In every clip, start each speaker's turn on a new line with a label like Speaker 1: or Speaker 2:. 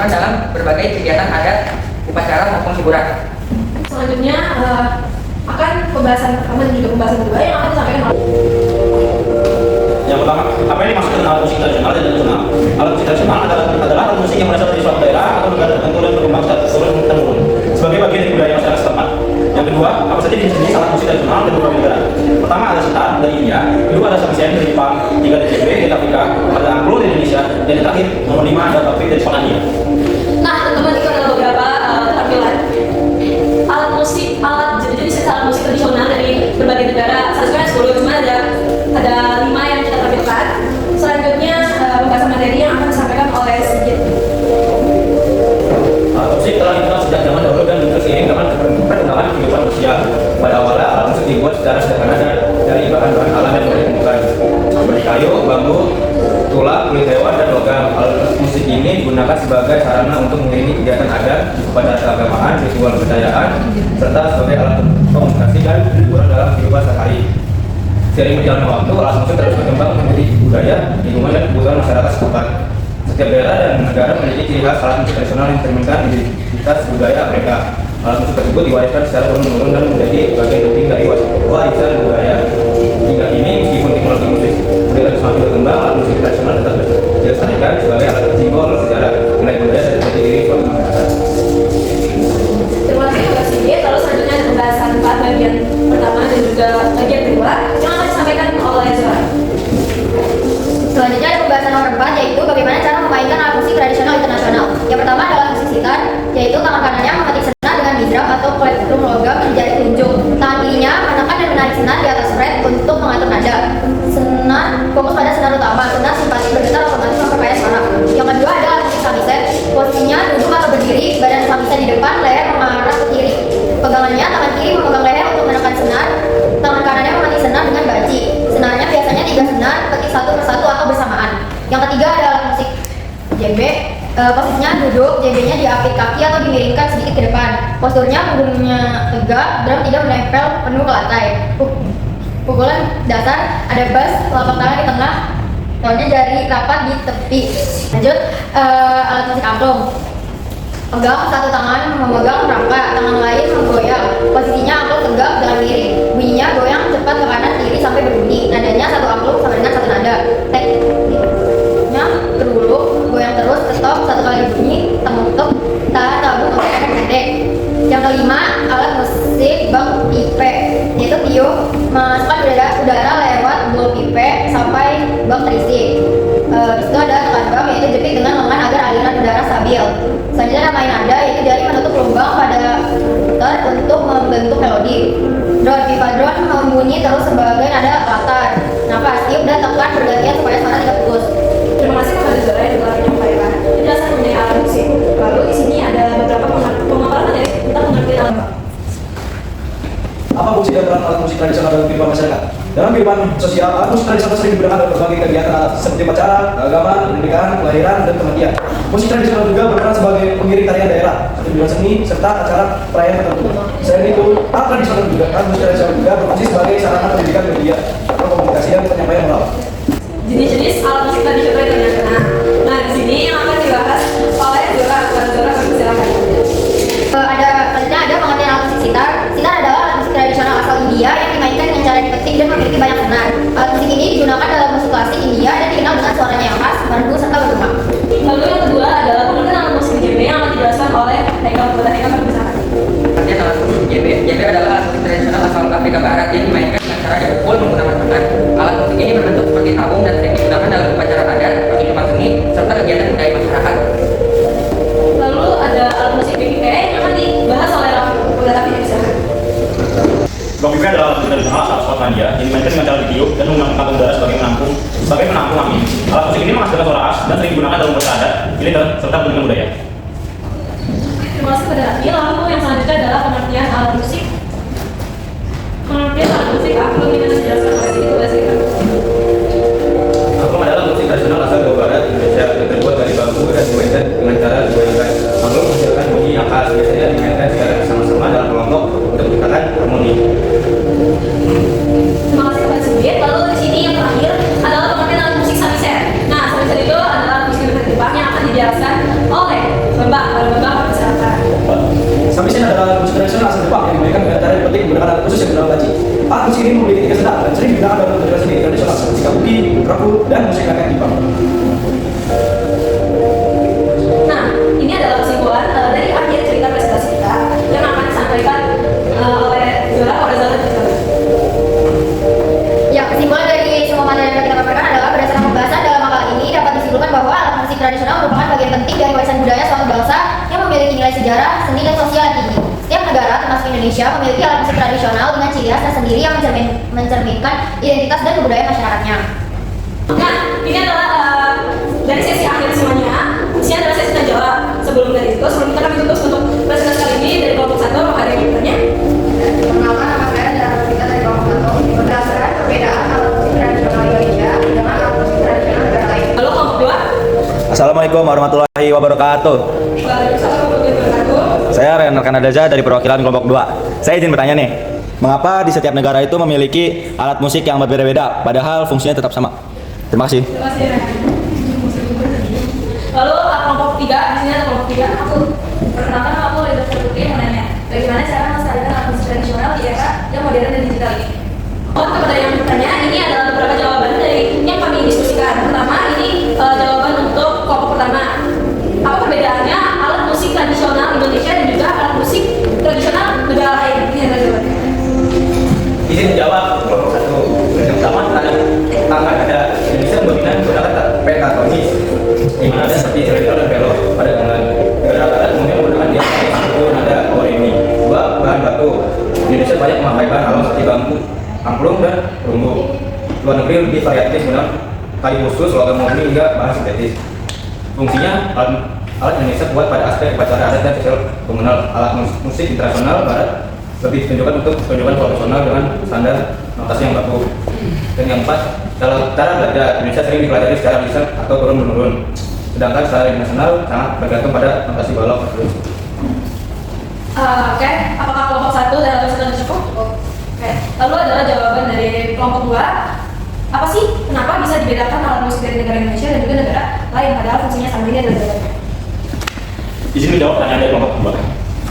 Speaker 1: digunakan dalam berbagai kegiatan adat, upacara maupun hiburan.
Speaker 2: Selanjutnya akan pembahasan pertama dan juga pembahasan kedua yang akan disampaikan oleh.
Speaker 3: Yang pertama, apa yang dimaksud dengan alat musik tradisional dan tradisional? Alat musik tradisional adalah alat musik yang berasal dari suatu daerah atau negara tertentu dan berkembang turun-temurun sebagai bagian dari budaya masyarakat setempat. Yang kedua, apa saja jenis alat musik tradisional dari beberapa negara? Pertama ada sitar dari India, kedua ada samisen dari Jepang, tiga dari djembe dari Afrika, ada angklung dari Indonesia, dan yang terakhir nomor 5 ada topik dari Polandia.
Speaker 2: Nah, teman-teman, itu adalah beberapa tampilan alat musik, jenis alat musik tradisional dari berbagai negara. Seharusnya 10, cuma ada 5 yang kita tampilkan. Selanjutnya pembahasan materi yang akan disampaikan oleh Sigit.
Speaker 3: Alat musik telah dikenal sejak zaman dahulu dan seiring dengan perkembangan kehidupan manusia. Pada awalnya alat musik dibuat secara sederhana dari bahan-bahan alam yang mudah ditemukan seperti kayu, bambu, tulang, kulit hewan, dan logam. Alat musik ini digunakan sebagai sarana untuk mengiringi kegiatan adat, upacara keagamaan, ritual kepercayaan, serta sebagai alat komunikasi dan hiburan dalam kehidupan sehari-hari. Seiring berjalannya waktu, alat musik terus berkembang menjadi budaya, lingkungan, dan kebutuhan masyarakat setempat. Setiap daerah dan negara memiliki ciri khas alat musik tradisional yang mencerminkan identitas budaya mereka. Alat musik tersebut diwariskan secara turun-temurun dan menjadi bagian penting dari warisan budaya. Hingga kini, meskipun teknologi musik modern semakin berkembang, alat musik tradisional tetap dilestarikan sebagai alat simbol sejarah, nilai budaya dan jati diri suatu masyarakat.
Speaker 2: Terima kasih Pak Sigit. Lalu selanjutnya ada pembahasan bagian pertama dan juga bagian kedua yang akan disampaikan oleh Zora.
Speaker 4: Selanjutnya ada pembahasan nomor 4, yaitu bagaimana cara memainkan alat musik tradisional internasional. Yang pertama adalah musik sitar, yaitu tangan kanannya memetik senar dengan drum atau plektrum logam di jari telunjuk. Tangan kirinya menekan dan menarik senar di atas fret untuk mengatur nada. Senar fokus pada senar utama, senar simpati bergetar otomatis memperkaya suara. Yang kedua adalah musik samisen, posisinya duduk atau berdiri, badan samisen di depan, leher mengarah ke kiri. Pegangannya, tangan kiri memegang leher untuk menekan senar, tangan kanannya memetik senar dengan baci. Senarnya biasanya 3 senar, petik satu persatu atau bersamaan. Yang ketiga adalah musik djembe, posisinya duduk, djembe-nya diapit kaki atau dimiringkan sedikit ke depan. Posturnya punggungnya tegak, drum tidak menempel penuh ke lantai. Pukulan dasar ada bass, telapak tangan di tengah, daunnya jari rapat di tepi. Lanjut, alat musik angklung. Pegang satu tangan memegang rangka, tangan lain menggoyang. Posisinya angklung tegak dengan miring. Bunyinya goyang cepat ke kanan kiri sampai berbunyi. Nadanya satu angklung sama dengan satu nada. Tekniknya teruluk, goyang terus, stop, satu kali bunyi, tentuk, tahan tabung sampai efek pendek. Yang kelima, alat musik bang pipe, yaitu tiup, memasukkan udara lewat bol pipe sampai bang terisi. Itu ada tekan bang, yaitu jepit dengan lengan agar aliran udara stabil. Selanjutnya ada main nada, yaitu jari menutup lubang pada putar untuk membentuk melodi. Drone, pipa drone membunyi terus sebagai nada latar. Nafas, tiup dan tekan bergantian supaya suara tidak putus.
Speaker 2: Terima kasih kepada Zora yang telah menyampaikan penjelasan mengenai alat musik. Lalu di sini ada beberapa pemaparan materi tentang pengertian alat.
Speaker 5: Apa fungsi dan peran alat musik tradisional dalam kehidupan masyarakat? Dalam kehidupan sosial, alat musik tradisional sering digunakan dalam berbagai kegiatan adat seperti upacara, keagamaan, pernikahan, kelahiran, dan kematian. Musik tradisional juga berperan sebagai pengiring tarian daerah, seperti bidang seni, serta acara perayaan tertentu. Selain itu, alat musik tradisional juga berfungsi sebagai sarana pendidikan media, komunikasi dan penyampaian moral.
Speaker 2: Jenis-jenis alat musik tradisional internasional. Nah, di sini yang akan dibahas oleh Zora. Zora, silakan.
Speaker 4: Selanjutnya ada pengertian alat musik sitar. Sitar adalah alat musik tradisional asal India yang dimainkan dengan cara dipetik dan memiliki banyak senar. Alat musik ini digunakan dalam musik klasik India dan dikenal dengan suaranya yang khas, merdu serta bergema.
Speaker 2: Lalu yang kedua adalah pengertian alat musik djembe yang akan dijelaskan oleh Haikal. Kepada Haikal berbicara.
Speaker 1: Artinya alat musik djembe. Djembe adalah alat musik tradisional asal Afrika Barat yang dimainkan dengan cara dipukul menggunakan tangan. Alat musik ini berbentuk seperti tabung dan sering digunakan dalam upacara adat, kehidupan seni, serta kegiatan budaya masyarakat.
Speaker 2: Lalu ada alat musik BPP yang akan dibahas oleh Raffi. Kepada Raffi berbicara.
Speaker 3: Blok pipa adalah alat musik tradisional asal Skotlandia yang dimainkan dengan cara ditiup dan menggunakan kantong udara sebagai penampung angin. Alat musik ini menghasilkan suara khas dan sering digunakan dalam upacara adat, militer, serta pendidikan budaya.
Speaker 2: Terima kasih kepada Raffi. Lalu yang selanjutnya adalah pengertian alat musik. Pengertian alat musik angklung ini akan dijelaskan oleh Sigit.
Speaker 3: Angklung adalah musik tradisional asal Jawa Barat, Indonesia yang terbuat dari bambu dan dimainkan dengan cara digoyangkan. Angklung menghasilkan bunyi yang khas, biasanya dimainkan secara bersama-sama dalam kelompok untuk menciptakan harmoni.
Speaker 2: Terima kasih kepada Sigit. Lalu di sini yang terakhir adalah pengertian alat musik samisen. Nah, samisen itu adalah musik dari Jepang yang akan dijelaskan oleh
Speaker 5: Alat musik ini memiliki tiga sedang dan sering digunakan dalam berbagai seni tradisional seperti kabuki, rapu, dan musik rakyat Jepang.
Speaker 2: Nah, ini adalah kesimpulan dari akhir cerita presentasi kita yang akan disampaikan oleh Zora Zora.
Speaker 4: Ya, kesimpulan dari semua materi yang kita paparkan adalah berdasarkan pembahasan dalam makalah ini dapat disimpulkan bahwa alat musik tradisional merupakan bagian penting dari warisan budaya suatu bangsa yang memiliki nilai sejarah, seni, dan sosial yang tinggi. Setiap negara, termasuk Indonesia, memiliki alat musik tradisional dengan ciri khas tersendiri yang mencerminkan identitas dan kebudayaan masyarakatnya.
Speaker 2: Nah, ini adalah dari sesi akhir semuanya. Ini adalah sesi tanya jawab. Sebelum kita kami tutup untuk presentasi kali ini dari kelompok 1. Apakah ada yang bertanya?
Speaker 4: Perkenalkan, nama saya adalah Rosita dari kelompok 1. Berdasarkan perbedaan alat musik tradisional Indonesia dengan alat musik tradisional negara lain.
Speaker 2: Lalu kelompok 2.
Speaker 6: Assalamualaikum warahmatullahi wabarakatuh.
Speaker 2: Waalaikumsalam warahmatullahi wabarakatuh.
Speaker 6: Saya Renan Adaja dari perwakilan kelompok 2. Saya izin bertanya nih, mengapa di setiap negara itu memiliki alat musik yang berbeda-beda, padahal fungsinya tetap sama? Terima kasih.
Speaker 2: Terima kasih. Lalu kelompok 3, di sini ada kelompok 3. Aku perkenalkan, aku Reza Putri mau nanya, bagaimana cara melestarikan alat musik tradisional di era yang modern dan digital ini? Kepada yang bertanya, ini adalah beberapa jawaban dari yang kami diskusikan. Pertama, ini jawaban untuk kelompok pertama. Apa perbedaannya alat musik tradisional Indonesia dan juga alat musik tradisional negara lain? Ini adalah jawabannya.
Speaker 3: Izin menjawab kelompok 1. Yang pertama tentang ada Indonesia dominan menggunakan pentatonis, di mana ada seperti cerita dan velo pada gamelan. Negara barat kemudian menggunakan dia seperti nada do re mi. 2. Bahan baku. Indonesia banyak memakai bahan alam seperti bambu, angklung, dan perunggu. Luar negeri lebih variatif dengan kayu khusus, logam murni hingga bahan sintetis. Fungsinya alat Indonesia kuat pada aspek upacara adat dan sosial komunal. Alat musik internasional barat lebih ditunjukkan untuk pertunjukan profesional dengan standar notasi yang baku. Dan yang 4, dalam cara belajar Indonesia sering dipelajari secara lisan atau turun-menurun, sedangkan secara internasional sangat bergantung pada notasi balok tersebut.
Speaker 2: Oke, apakah kelompok 1 dan kelompok 1 cukup? Oke, lalu adalah jawaban dari kelompok 2. Apa sih, kenapa bisa dibedakan alat musik dari negara Indonesia dan juga negara lain, padahal fungsinya sama? Ini adalah jawabannya.
Speaker 3: Izin menjawab pertanyaan dari kelompok 2.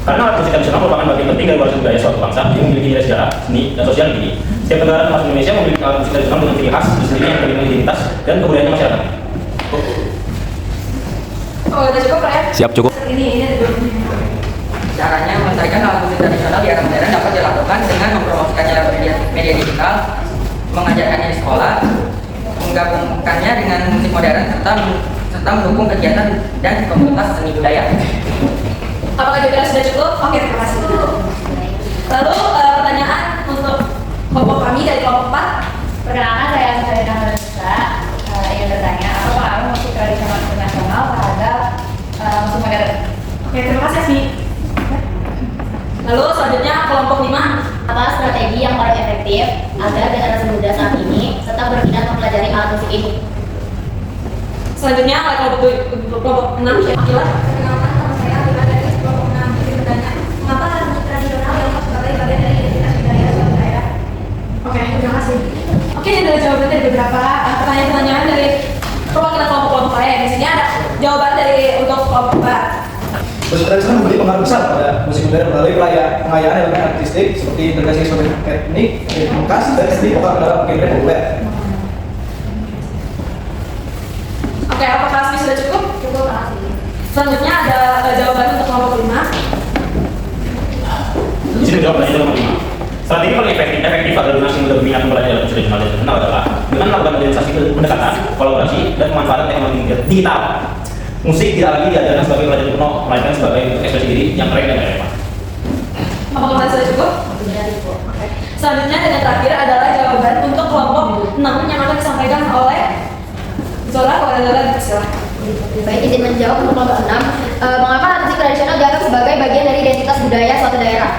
Speaker 3: Karena alat musik tradisional merupakan bagian penting dari warisan budaya suatu bangsa yang memiliki nilai sejarah, seni, dan sosial yang tinggi. Setiap negara termasuk Indonesia memiliki alat musik tradisional dengan ciri khas tersendiri yang memiliki identitas dan kebudayaan masyarakat.
Speaker 2: Oh, udah cukup Pak ya?
Speaker 6: Siap, cukup.
Speaker 2: Ini ada jawabannya.
Speaker 1: Caranya melestarikan alat musik tradisional di era modern dapat dilakukan dengan mempromosikannya lewat media digital, mengajarkannya di sekolah, menggabungkannya dengan musik modern, serta mendukung kegiatan dan komunitas seni budaya.
Speaker 2: Apakah jawabannya sudah cukup? Oke, terima kasih. Lalu pertanyaan untuk kelompok kami dari kelompok 4.
Speaker 4: Perkenalkan, saya Sari Nasa ingin bertanya, apa pengaruh musik tradisional internasional terhadap musik modern?
Speaker 2: Oke, terima kasih Asmi. Lalu selanjutnya kelompok 5.
Speaker 4: Apa strategi yang paling efektif agar generasi muda saat ini tetap berminat mempelajari alat musik ini?
Speaker 2: Selanjutnya kelompok 6, Syekh Akila.
Speaker 4: Perkenalkan, nama saya Akila dari kelompok 6 ingin bertanya, mengapa alat musik tradisional dianggap sebagai bagian dari identitas budaya suatu daerah?
Speaker 2: Oke, terima kasih. Oke, ini adalah jawaban dari beberapa pertanyaan-pertanyaan dari perwakilan kelompok-kelompok lain. Di sini ada jawaban dari untuk kelompok 4.
Speaker 5: Musik tradisional memberi pengaruh besar pada musik modern melalui pengayaan elemen artistik seperti integrasi etnik, komunikasi, dan seni vokal dalam genre populer.
Speaker 2: Oke, apakah Asmi sudah cukup?
Speaker 4: Cukup, makasih.
Speaker 2: Selanjutnya ada jawaban untuk kelompok 5.
Speaker 3: Izin menjawab pertanyaan nomor 5. Strategi paling efektif agar generasi muda berminat mempelajari alat musik tradisional dan tradisional adalah dengan melakukan organisasi pendekatan, kolaborasi, dan pemanfaatan teknologi digital. Musik tidak lagi diajarkan sebagai pelajaran penuh, melainkan sebagai bentuk ekspresi diri yang keren dan relevan.
Speaker 2: Apakah kalian sudah cukup?
Speaker 4: Sudah cukup.
Speaker 2: Oke. Selanjutnya dan yang terakhir adalah jawaban untuk kelompok 6 yang akan disampaikan oleh Zola. Kalau ada Zola, silahkan.
Speaker 4: Baik, izin menjawab untuk kelompok 6. Mengapa alat musik tradisional dianggap sebagai bagian dari identitas budaya suatu daerah?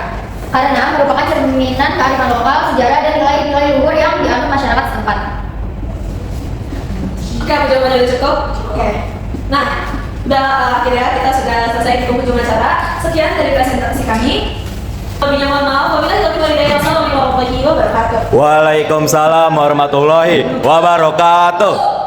Speaker 4: Karena merupakan cerminan kearifan lokal, sejarah, dan nilai-nilai luhur yang dianut masyarakat setempat.
Speaker 2: Oke, apa jawabannya sudah cukup? Oke. Nah, akhirnya kita sudah selesai di penghujung acara. Sekian dari presentasi kami. Lebihnya mohon maaf. Wabillahi taufiq wal hidayah. Wassalamualaikum warahmatullahi wabarakatuh.
Speaker 6: Waalaikumsalam warahmatullahi wabarakatuh.